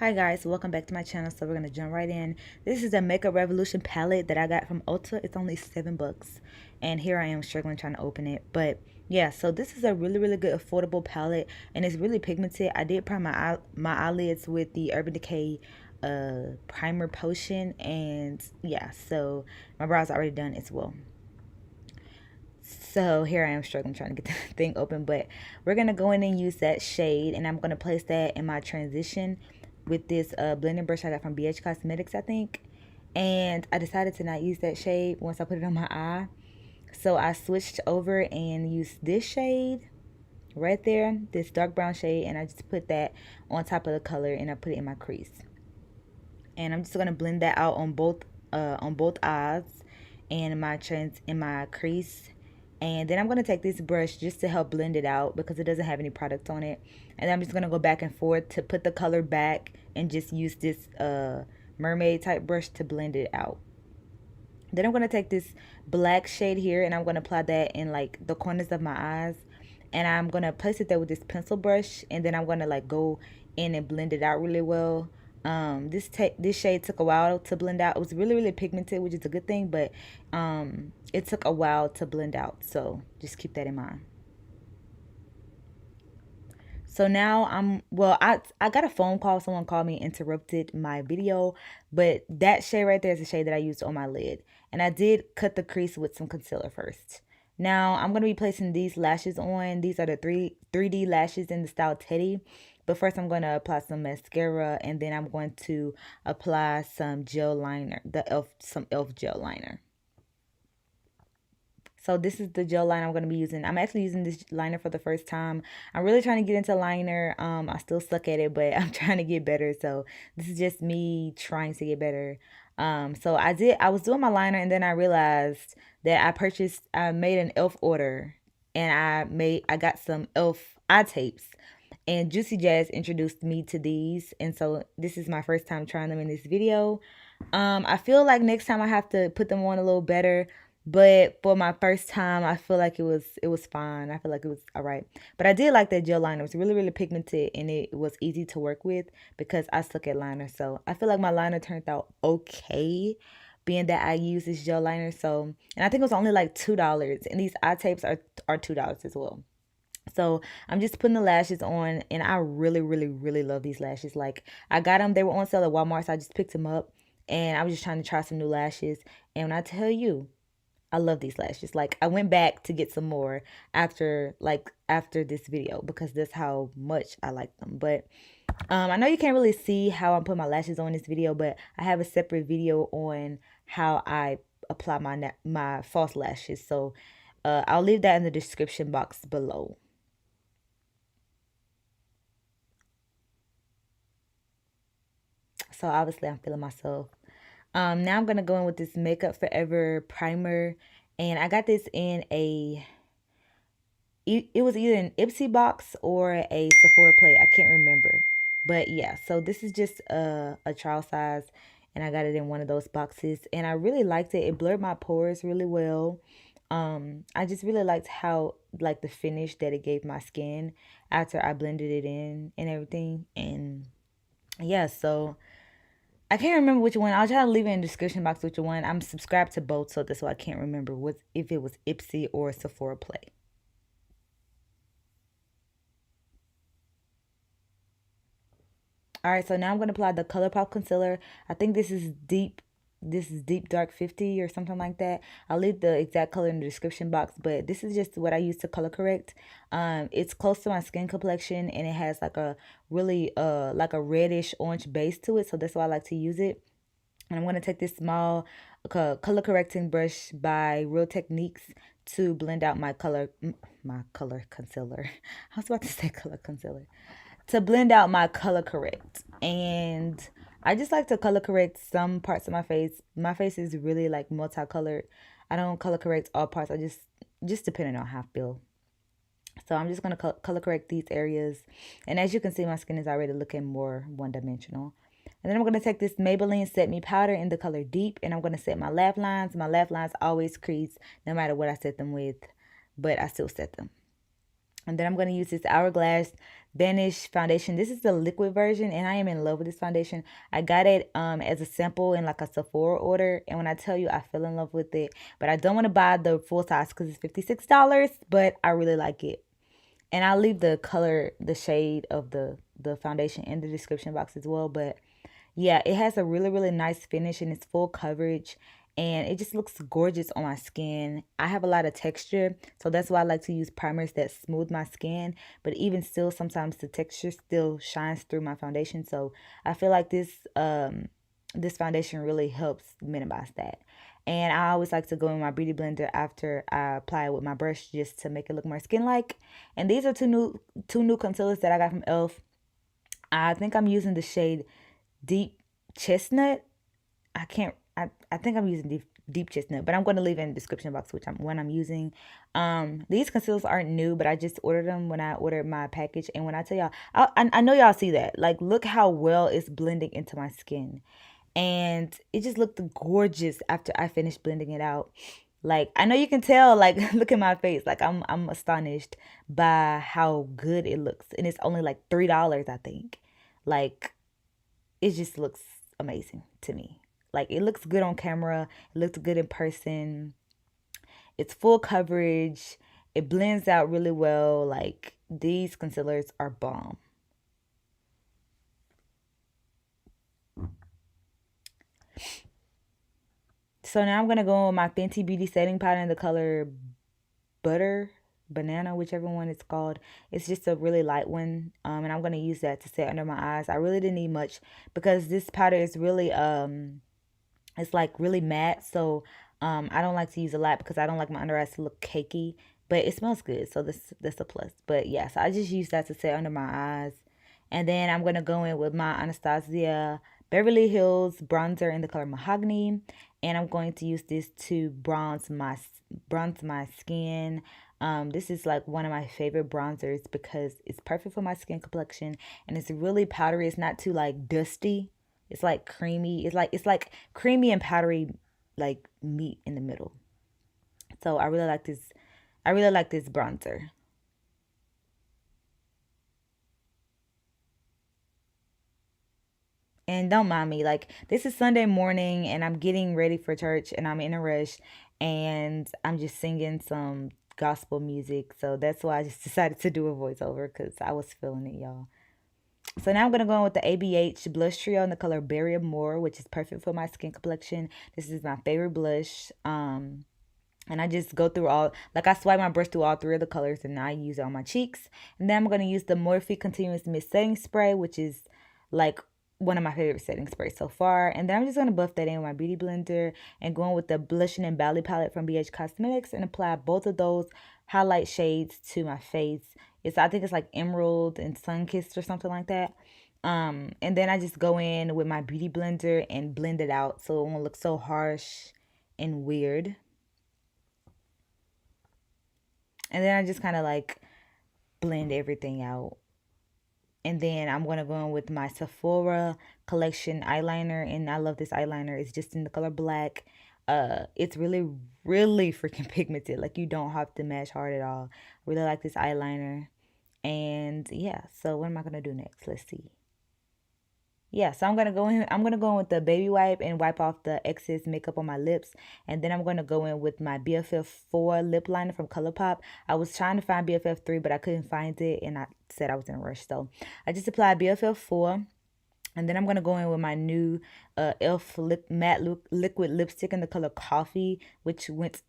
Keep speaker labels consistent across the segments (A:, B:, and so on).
A: Hi guys, welcome back to my channel. So we're gonna jump right in. This is a Makeup Revolution palette that I got from Ulta. It's only $7, and here I am struggling trying to open it. But yeah, so this is a really good affordable palette, and it's really pigmented. I did prime my eyelids with the Urban Decay primer potion, and yeah, so my brows are already done as well. So here I am struggling trying to get the thing open, but we're gonna go in and use that shade, and I'm gonna place that in my transition with this blending brush I got from BH Cosmetics, I think. And I decided to not use that shade once I put it on my eye, so I switched over and used this shade right there, this dark brown shade, and I just put that on top of the color, and I put it in my crease. And I'm just gonna blend that out on both eyes and in my crease. And then I'm going to take this brush just to help blend it out because it doesn't have any product on it. And then I'm just going to go back and forth to put the color back and just use this mermaid type brush to blend it out. Then I'm going to take this black shade here and I'm going to apply that in like the corners of my eyes. And I'm going to place it there with this pencil brush. And then I'm going to like go in and blend it out really well. This shade took a while to blend out. It was really pigmented, which is a good thing, but it took a while to blend out, so just keep that in mind. So now I got a phone call. Someone called me, interrupted my video, but that shade right there is the shade that I used on my lid, and I did cut the crease with some concealer first. Now I'm going to be placing these lashes on. These are the 3D lashes in the style Teddy. But first I'm going to apply some mascara, and then I'm going to apply some gel liner, some e.l.f. gel liner. So this is the gel liner I'm going to be using. I'm actually using this liner for the first time. I'm really trying to get into liner. I still suck at it, but I'm trying to get better. So this is just me trying to get better. So I was doing my liner, and then I realized that I made an e.l.f. order, and I got some e.l.f. eye tapes. And Juicy Jazz introduced me to these, and so this is my first time trying them in this video. I feel like next time I have to put them on a little better, but for my first time, I feel like it was fine. I feel like it was all right. But I did like that gel liner. It was really pigmented, and it was easy to work with because I suck at liner. So I feel like my liner turned out okay, being that I use this gel liner. So, and I think it was only like $2, and these eye tapes are $2 as well. So I'm just putting the lashes on, and I really love these lashes. Like, I got them, they were on sale at Walmart, so I just picked them up, and I was just trying to try some new lashes. And when I tell you, I love these lashes. Like, I went back to get some more after this video because that's how much I like them. But I know you can't really see how I'm putting my lashes on this video, but I have a separate video on how I apply my false lashes. So I'll leave that in the description box below. So obviously I'm feeling myself. Now I'm gonna go in with this Makeup Forever primer, and I got this in it was either an Ipsy box or a Sephora plate. I can't remember, but yeah. So this is just a trial size, and I got it in one of those boxes, and I really liked it. It blurred my pores really well. I just really liked how like the finish that it gave my skin after I blended it in and everything, and yeah. So I can't remember which one. I'll try to leave it in the description box which one. I'm subscribed to both, so that's why I can't remember if it was Ipsy or Sephora Play. All right, so now I'm going to apply the ColourPop concealer. I think this is deep dark 50 or something like that. I'll leave the exact color in the description box, but this is just what I use to color correct. It's close to my skin complexion, and it has like a really like a reddish orange base to it, so that's why I like to use it. And I'm going to take this small color correcting brush by Real Techniques to blend out my color concealer. I was about to say color concealer. To blend out my color correct. And I just like to color correct some parts of my face. My face is really like multicolored. I don't color correct all parts. I just depending on how I feel. So I'm just going to color correct these areas. And as you can see, my skin is already looking more one-dimensional. And then I'm going to take this Maybelline Set Me Powder in the color Deep, and I'm going to set my laugh lines. My laugh lines always crease no matter what I set them with, but I still set them. And then I'm going to use this Hourglass Vanish foundation. This is the liquid version, and I am in love with this foundation. I got it as a sample in like a Sephora order, and when I tell you I fell in love with it, but I don't want to buy the full size because it's $56, but I really like it. And I'll leave the color, the shade of the foundation in the description box as well. But yeah, it has a really, really nice finish and it's full coverage and it just looks gorgeous on my skin. I have a lot of texture, so that's why I like to use primers that smooth my skin. But even still, sometimes the texture still shines through my foundation. So I feel like this foundation really helps minimize that. And I always like to go in my beauty blender after I apply it with my brush just to make it look more skin-like. And these are two new concealers that I got from e.l.f. I think I'm using the shade Deep Chestnut. I think I'm using deep chestnut, but I'm going to leave it in the description box which I'm using. These concealers aren't new, but I just ordered them when I ordered my package. And when I tell y'all, I know y'all see that. Like, look how well it's blending into my skin. And it just looked gorgeous after I finished blending it out. Like, I know you can tell, like, look at my face. Like, I'm astonished by how good it looks. And it's only like $3, I think. Like, it just looks amazing to me. Like, it looks good on camera. It looks good in person. It's full coverage. It blends out really well. Like, these concealers are bomb. So now I'm going to go with my Fenty Beauty setting powder in the color Banana, whichever one it's called. It's just a really light one. And I'm going to use that to set under my eyes. I really didn't need much because this powder is really it's like really matte, so I don't like to use a lot because I don't like my under eyes to look cakey, but it smells good, so that's a plus. But yeah, so I just use that to set under my eyes. And then I'm gonna go in with my Anastasia Beverly Hills bronzer in the color Mahogany, and I'm going to use this to bronze my skin. This is like one of my favorite bronzers because it's perfect for my skin complexion and it's really powdery. It's not too like dusty. It's like creamy. It's like creamy and powdery, like meat in the middle. So I really like this. I really like this bronzer. And don't mind me. Like, this is Sunday morning and I'm getting ready for church and I'm in a rush and I'm just singing some gospel music. So that's why I just decided to do a voiceover because I was feeling it, y'all. So now I'm going to go in with the ABH blush trio in the color Berry of More, which is perfect for my skin complexion. This is my favorite blush. And I just go through all, like I swipe my brush through all three of the colors and I use it on my cheeks. And then I'm going to use the Morphe Continuous Mist Setting Spray, which is like one of my favorite setting sprays so far. And then I'm just going to buff that in with my beauty blender and go in with the Blushing and Bally palette from BH Cosmetics and apply both of those highlight shades to my face. I think it's like Emerald and Sunkissed or something like that. And then I just go in with my beauty blender and blend it out so it won't look so harsh and weird. And then I just kind of like blend everything out. And then I'm going to go in with my Sephora collection eyeliner. And I love this eyeliner. It's just in the color black. It's really, really freaking pigmented. Like, you don't have to match hard at all. I really like this eyeliner. And yeah, so what am I going to do next? Let's see. Yeah, so I'm gonna go in with the baby wipe and wipe off the excess makeup on my lips. And then I'm gonna go in with my BFF 4 lip liner from ColourPop. I was trying to find BFF 3, but I couldn't find it and I said I was in a rush. So I just applied BFF 4. And then I'm gonna go in with my new e.l.f. matte liquid lipstick in the color Coffee, which went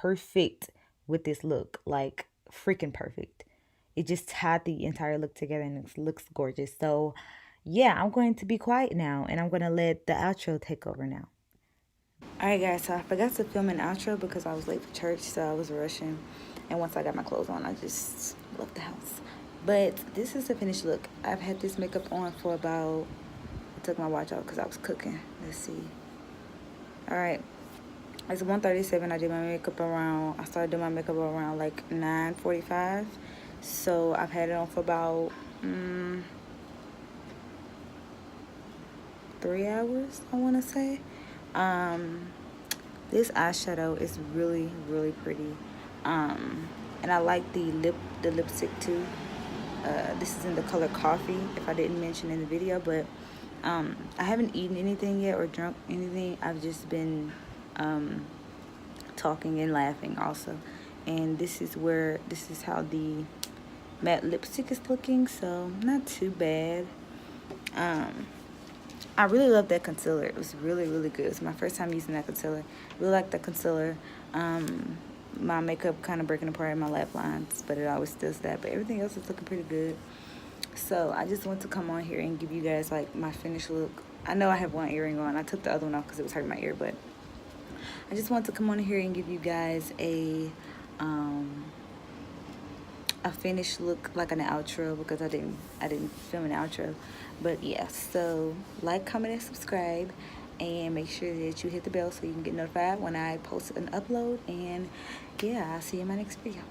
A: perfect with this look. Like, freaking perfect. It just tied the entire look together and it looks gorgeous. So yeah, I'm going to be quiet now and I'm going to let the outro take over now. Alright, guys, so I forgot to film an outro because I was late for church, so I was rushing. And once I got my clothes on, I just left the house. But this is the finished look. I've had this makeup on for about, I took my watch out because I was cooking. Let's see. Alright, it's 1:37. I started doing my makeup around like 9:45. So I've had it on for about 3 hours, I want to say. This eyeshadow is really, really pretty. And I like the lipstick too. This is in the color coffee, if I didn't mention in the video, but I haven't eaten anything yet or drunk anything. I've just been talking and laughing also. And this is how the matte lipstick is looking, so not too bad. I really love that concealer. It was really, really good. It's my first time using that concealer. Really like the concealer. My makeup kind of breaking apart in my lap lines, but it always does that. But everything else is looking pretty good. So I just want to come on here and give you guys like my finished look. I know I have one earring on. I took the other one off because it was hurting my ear, but I just want to come on here and give you guys a finished look, like an outro, because I didn't film an outro. But yeah, so like, comment, and subscribe, and make sure that you hit the bell so you can get notified when I post an upload. And yeah, I'll see you in my next video.